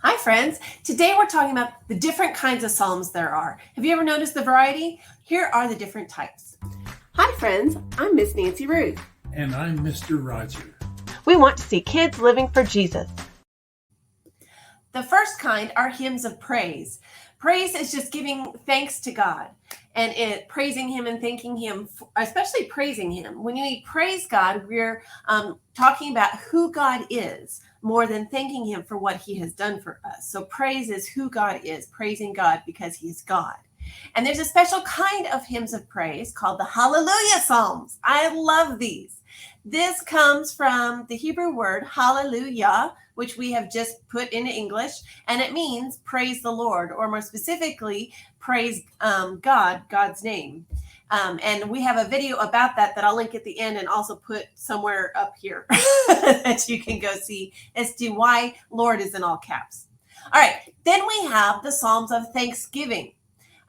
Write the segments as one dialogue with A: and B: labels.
A: Hi, friends. Today we're talking about the different kinds of psalms there are. Have you ever noticed the variety? Here are the different types. Hi, friends. I'm Miss Nancy Ruth.
B: And I'm Mr. Roger.
A: We want to see kids living for Jesus. The first kind are hymns of praise. Praise is just giving thanks to God and praising Him and thanking Him, especially praising Him. When we praise God, we're talking about who God is more than thanking Him for what He has done for us. So praise is who God is, praising God because He is God. And there's a special kind of hymns of praise called the Hallelujah Psalms. I love these. This comes from the Hebrew word hallelujah, which we have just put into English, and it means praise the Lord, or more specifically, praise God's name. And we have a video about that I'll link at the end and also put somewhere up here that you can go see as to why Lord is in all caps. All right, then we have the Psalms of Thanksgiving.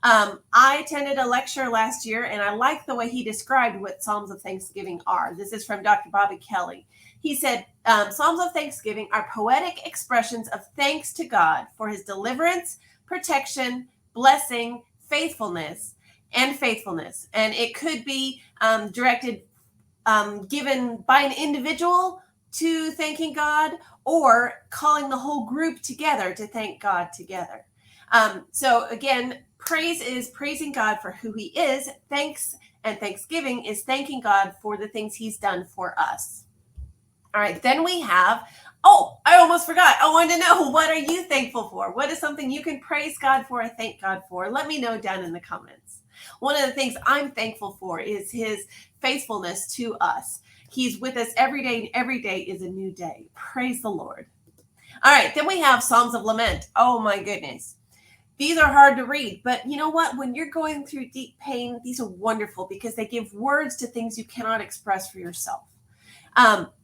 A: I attended a lecture last year, and I like the way he described what Psalms of Thanksgiving are. This is from Dr. Bobby Kelly. He said, Psalms of Thanksgiving are poetic expressions of thanks to God for His deliverance, protection, blessing, faithfulness. And it could be directed, given by an individual to thanking God, or calling the whole group together to thank God together. So again, praise is praising God for who He is. Thanks and thanksgiving is thanking God for the things He's done for us. All right, then we have, I almost forgot. I wanted to know, what are you thankful for? What is something you can praise God for or thank God for? Let me know down in the comments. One of the things I'm thankful for is His faithfulness to us. He's with us every day, and every day is a new day. Praise the Lord. All right, then we have Psalms of Lament. Oh my goodness. These are hard to read, but you know what? When you're going through deep pain, these are wonderful because they give words to things you cannot express for yourself.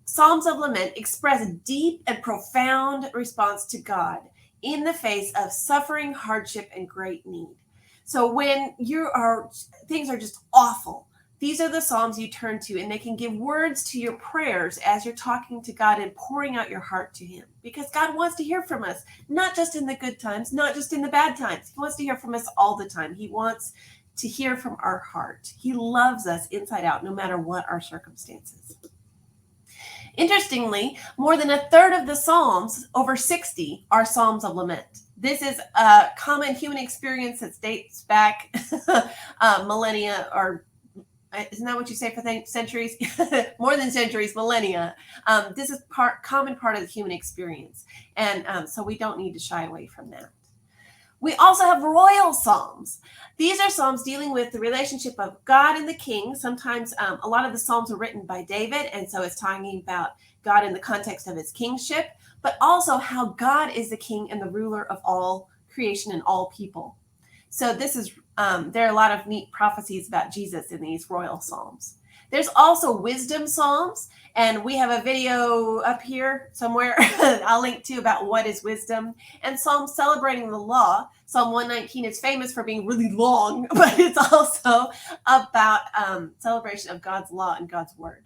A: Psalms of Lament express a deep and profound response to God in the face of suffering, hardship, and great need. So when things are just awful, these are the Psalms you turn to, and they can give words to your prayers as you're talking to God and pouring out your heart to Him. Because God wants to hear from us, not just in the good times, not just in the bad times. He wants to hear from us all the time. He wants to hear from our heart. He loves us inside out, no matter what our circumstances. Interestingly, more than a third of the Psalms, over 60, are Psalms of Lament. This is a common human experience that dates back millennia, or isn't that what you say for centuries? More than centuries, millennia. This is common part of the human experience. And so we don't need to shy away from that. We also have royal psalms. These are psalms dealing with the relationship of God and the king. Sometimes a lot of the psalms are written by David, and so it's talking about God in the context of His kingship, but also how God is the king and the ruler of all creation and all people. So this is there are a lot of neat prophecies about Jesus in these royal psalms. There's also wisdom psalms, and we have a video up here somewhere I'll link to about what is wisdom. And psalms celebrating the law. Psalm 119 is famous for being really long, but it's also about celebration of God's law and God's word.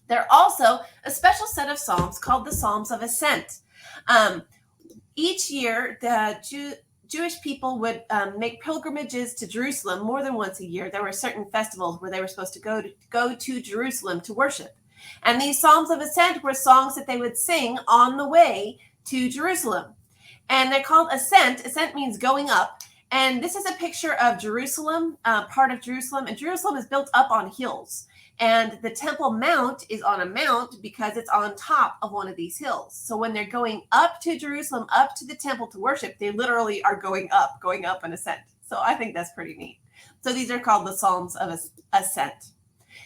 A: There are also a special set of psalms called the Psalms of Ascent. Each year, the Jewish people would make pilgrimages to Jerusalem more than once a year. There were certain festivals where they were supposed to go to Jerusalem to worship. And these Psalms of Ascent were songs that they would sing on the way to Jerusalem. And they're called Ascent. Ascent means going up. And this is a picture of Jerusalem, part of Jerusalem. And Jerusalem is built up on hills. And the Temple Mount is on a mount because it's on top of one of these hills. So when they're going up to Jerusalem, up to the temple to worship, they literally are going up an ascent. So I think that's pretty neat. So these are called the Psalms of Ascent.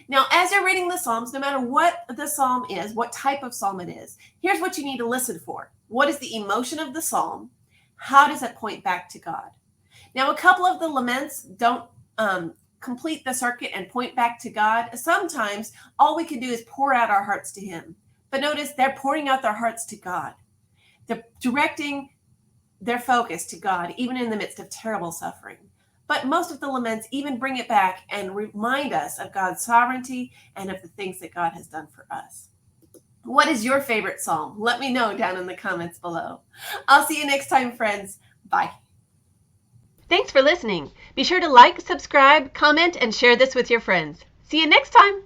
A: Now, as you're reading the Psalms, no matter what the Psalm is, what type of Psalm it is, here's what you need to listen for. What is the emotion of the Psalm? How does it point back to God? Now, a couple of the laments don't complete the circuit and point back to God. Sometimes all we can do is pour out our hearts to Him. But notice they're pouring out their hearts to God. They're directing their focus to God, even in the midst of terrible suffering. But most of the laments even bring it back and remind us of God's sovereignty and of the things that God has done for us. What is your favorite psalm? Let me know down in the comments below. I'll see you next time, friends. Bye. Thanks for listening. Be sure to like, subscribe, comment, and share this with your friends. See you next time.